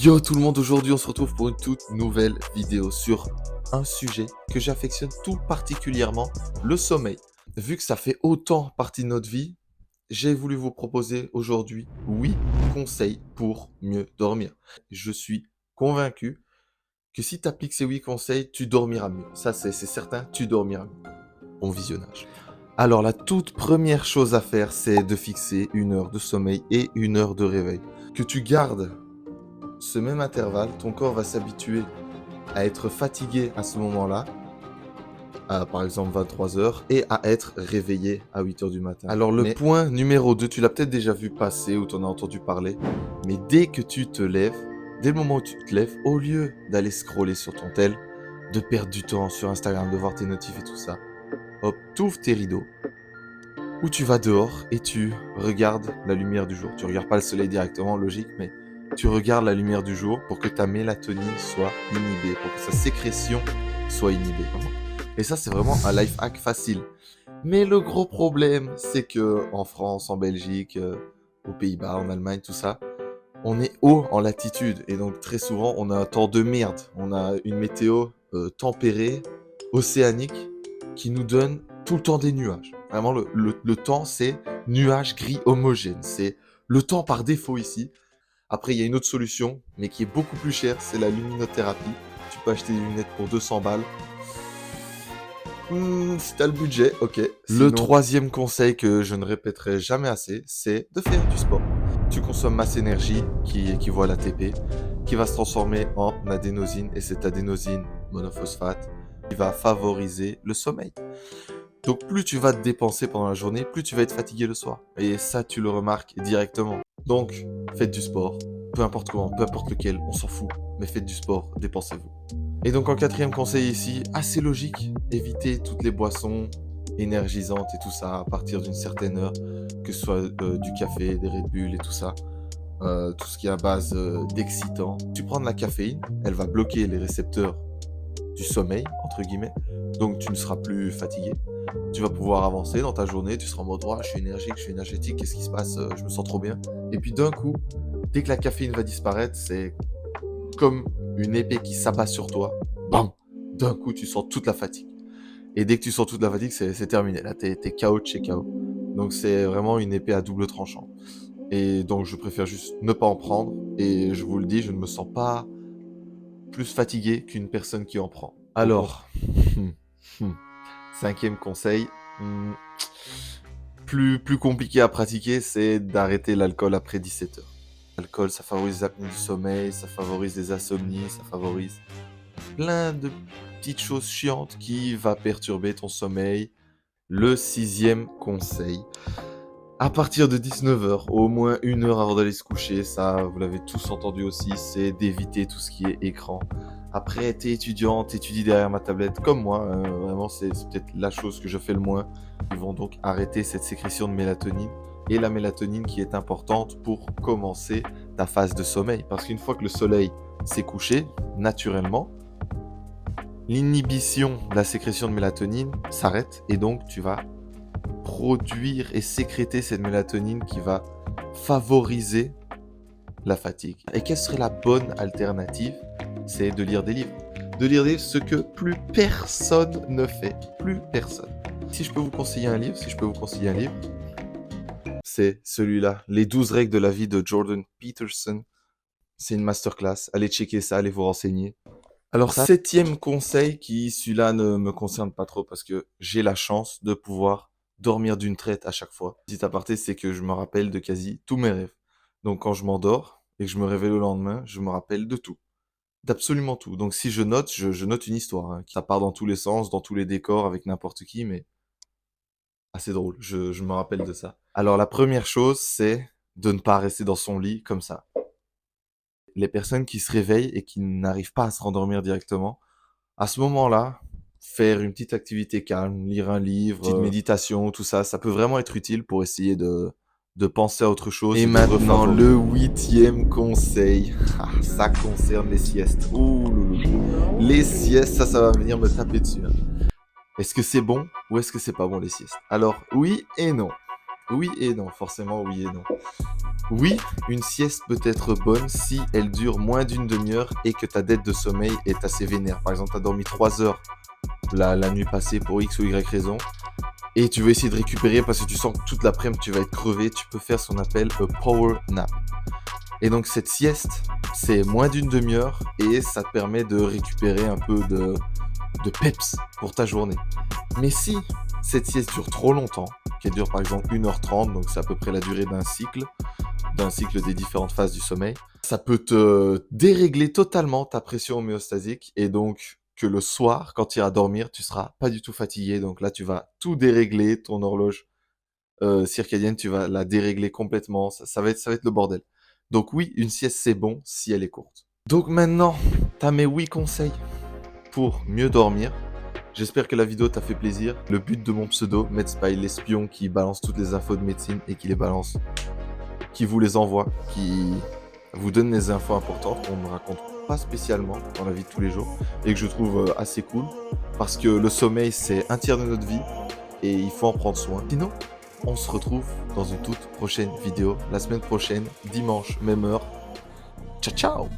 Yo tout le monde, aujourd'hui on se retrouve pour une toute nouvelle vidéo sur un sujet que j'affectionne tout particulièrement, le sommeil. Vu que ça fait autant partie de notre vie, j'ai voulu vous proposer aujourd'hui 8 conseils pour mieux dormir. Je suis convaincu que si tu appliques ces 8 conseils, tu dormiras mieux. Ça c'est certain, tu dormiras mieux. Bon visionnage. Alors la toute première chose à faire, c'est de fixer une heure de sommeil et une heure de réveil. Que tu gardes ce même intervalle, ton corps va s'habituer à être fatigué à ce moment-là, à par exemple 23 heures, et à être réveillé à 8 heures du matin. Alors le point numéro 2, tu l'as peut-être déjà vu passer ou tu en as entendu parler, mais dès que tu te lèves, dès le moment où tu te lèves, au lieu d'aller scroller sur ton tel, de perdre du temps sur Instagram, de voir tes notifs et tout ça, hop, t'ouvres tes rideaux, ou tu vas dehors et tu regardes la lumière du jour. Tu regardes pas le soleil directement, logique, mais tu regardes la lumière du jour pour que ta mélatonine soit inhibée, pour que sa sécrétion soit inhibée. Et ça, c'est vraiment un life hack facile. Mais le gros problème, c'est que en France, en Belgique, aux Pays-Bas, en Allemagne, tout ça, on est haut en latitude. Et donc, très souvent, on a un temps de merde. On a une météo tempérée, océanique, qui nous donne tout le temps des nuages. Vraiment, le temps, c'est nuage gris homogène. C'est le temps par défaut ici. Après, il y a une autre solution, mais qui est beaucoup plus chère, c'est la luminothérapie. Tu peux acheter des lunettes pour 200 balles. Si t'as le budget, ok. Le troisième conseil que je ne répéterai jamais assez, c'est de faire du sport. Tu consommes masse énergie, qui équivaut à l'ATP, qui va se transformer en adénosine, et cette adénosine monophosphate, qui va favoriser le sommeil. Donc plus tu vas te dépenser pendant la journée, plus tu vas être fatigué le soir. Et ça, tu le remarques directement. Donc, faites du sport. Peu importe comment, peu importe lequel, on s'en fout. Mais faites du sport, dépensez-vous. Et donc en quatrième conseil ici, assez logique, évitez toutes les boissons énergisantes et tout ça à partir d'une certaine heure, que ce soit du café, des Red Bull et tout ça. Tout ce qui est à base d'excitant. Tu prends de la caféine, elle va bloquer les récepteurs du sommeil, entre guillemets, donc tu ne seras plus fatigué. Tu vas pouvoir avancer dans ta journée, tu seras en mode, je suis énergique, je suis énergétique, qu'est-ce qui se passe, je me sens trop bien. Et puis d'un coup, dès que la caféine va disparaître, c'est comme une épée qui s'abat sur toi. Bam! D'un coup, tu sens toute la fatigue. Et dès que tu sens toute la fatigue, c'est terminé. Là, t'es KO de chez KO. Donc c'est vraiment une épée à double tranchant. Et donc je préfère juste ne pas en prendre. Et je vous le dis, je ne me sens pas plus fatigué qu'une personne qui en prend. Alors, cinquième conseil, plus compliqué à pratiquer, c'est d'arrêter l'alcool après 17 heures. L'alcool, ça favorise l'apnée du sommeil, ça favorise les insomnies, ça favorise plein de petites choses chiantes qui va perturber ton sommeil. Le sixième conseil, à partir de 19 heures, au moins 1 heure avant d'aller se coucher, ça vous l'avez tous entendu aussi, c'est d'éviter tout ce qui est écran. Après, t'es étudiant, t'étudies derrière ma tablette comme moi, vraiment c'est peut-être la chose que je fais le moins. Ils vont donc arrêter cette sécrétion de mélatonine, et la mélatonine qui est importante pour commencer ta phase de sommeil. Parce qu'une fois que le soleil s'est couché, naturellement, l'inhibition de la sécrétion de mélatonine s'arrête, et donc tu vas produire et sécréter cette mélatonine qui va favoriser la fatigue. Et quelle serait la bonne alternative? C'est de lire des livres. De lire des livres, ce que plus personne ne fait. Plus personne. Si je peux vous conseiller un livre, c'est celui-là. Les 12 règles de la vie de Jordan Peterson. C'est une masterclass. Allez checker ça, allez vous renseigner. Alors, septième conseil qui, celui-là, ne me concerne pas trop parce que j'ai la chance de pouvoir dormir d'une traite à chaque fois. Petit aparté, c'est que je me rappelle de quasi tous mes rêves. Donc, quand je m'endors et que je me réveille le lendemain, je me rappelle de tout. D'absolument tout. Donc, si je note, je note une histoire. Ça part dans tous les sens, dans tous les décors, avec n'importe qui, mais assez drôle. Je me rappelle de ça. Alors, la première chose, c'est de ne pas rester dans son lit comme ça. Les personnes qui se réveillent et qui n'arrivent pas à se rendormir directement, à ce moment-là, faire une petite activité calme, lire un livre, petite méditation, tout ça, ça peut vraiment être utile pour essayer de penser à autre chose. Et maintenant, le 8e conseil, ça concerne les siestes. Ouh, loulou. Les siestes, ça va venir me taper dessus. Est-ce que c'est bon ou est-ce que c'est pas bon les siestes? Alors, oui et non. Oui et non, forcément oui et non. Oui, une sieste peut être bonne si elle dure moins d'une demi-heure et que ta dette de sommeil est assez vénère. Par exemple, tu as dormi 3 heures la nuit passée pour X ou Y raison et tu veux essayer de récupérer parce que tu sens que toute l'après-midi tu vas être crevé, tu peux faire ce qu'on appelle a power nap. Et donc cette sieste, c'est moins d'une demi-heure et ça te permet de récupérer un peu de peps pour ta journée. Mais si cette sieste dure trop longtemps, qu'elle dure par exemple 1h30, donc c'est à peu près la durée d'un cycle des différentes phases du sommeil, ça peut te dérégler totalement ta pression homéostasique et donc que le soir, quand tu iras dormir, tu seras pas du tout fatigué. Donc là, tu vas tout dérégler, ton horloge circadienne, tu vas la dérégler complètement. Ça va être le bordel. Donc oui, une sieste, c'est bon si elle est courte. Donc maintenant, tu as mes 8 conseils pour mieux dormir. J'espère que la vidéo t'a fait plaisir. Le but de mon pseudo, MedSpy, l'espion qui balance toutes les infos de médecine et qui les balance, qui vous les envoie, qui vous donne les infos importantes qu'on ne raconte pas spécialement dans la vie de tous les jours et que je trouve assez cool parce que le sommeil c'est un tiers de notre vie et il faut en prendre soin. Sinon, on se retrouve dans une toute prochaine vidéo la semaine prochaine, dimanche, même heure. Ciao ciao!